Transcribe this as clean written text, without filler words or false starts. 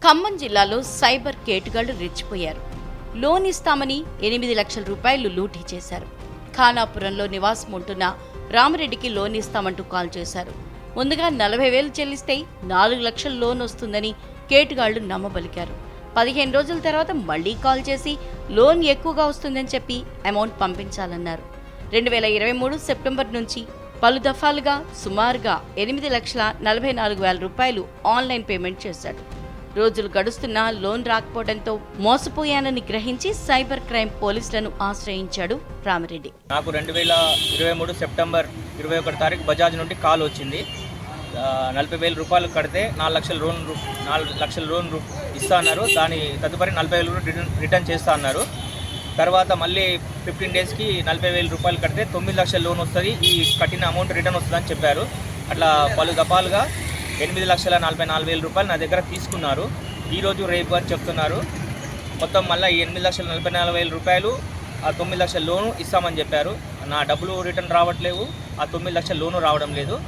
ఖమ్మం జిల్లాలో సైబర్ కేటుగాళ్లు రెచ్చిపోయారు. లోన్ ఇస్తామని 8 లక్షల రూపాయలు లూటీ చేశారు. ఖానాపురంలో నివాసం ఉంటున్న రామరెడ్డికి లోన్ ఇస్తామంటూ కాల్ చేశారు. ముందుగా 40,000 చెల్లిస్తే 4 లక్షల లోన్ వస్తుందని కేటుగాళ్లు నమ్మబలికారు. 15 రోజుల తర్వాత మళ్లీ కాల్ చేసి లోన్ ఎక్కువగా వస్తుందని చెప్పి అమౌంట్ పంపించాలన్నారు. 2023 సెప్టెంబర్ నుంచి పలు దఫాలుగా సుమారుగా 8,44,000 రూపాయలు ఆన్లైన్ పేమెంట్ చేశాడు. రోజులు గడుస్తున్నా లోన్ రాకపోవడంతో మోసపోయానని గ్రహించి సైబర్ క్రైమ్ పోలీసులను ఆశ్రయించాడు రామిరెడ్డి. నాకు 2023 సెప్టెంబర్ 21 తారీఖు బజాజ్ నుండి కాల్ వచ్చింది. 40,000 రూపాయలు కడితే 4 లక్షల లోన్ ఇస్తా అన్నారు. దాని తదుపరి 40,000 రిటర్న్ చేస్తా అన్నారు. తర్వాత మళ్ళీ 15 డేస్కి 40,000 రూపాయలు కడితే 9 లక్షల లోన్ వస్తుంది, ఈ కట్టిన అమౌంట్ రిటర్న్ వస్తుందని చెప్పారు. అట్లా పలు దఫాలుగా 8,44,000 రూపాయలు నా దగ్గర తీసుకున్నారు. ఈరోజు రేపు అని చెప్తున్నారు. మొత్తం మళ్ళీ 8,44,000 రూపాయలు ఆ 9 లక్షల లోను ఇస్తామని చెప్పారు. నా డబ్బులు రిటర్న్ రావట్లేవు, ఆ 9 లక్షల లోను రావడం లేదు.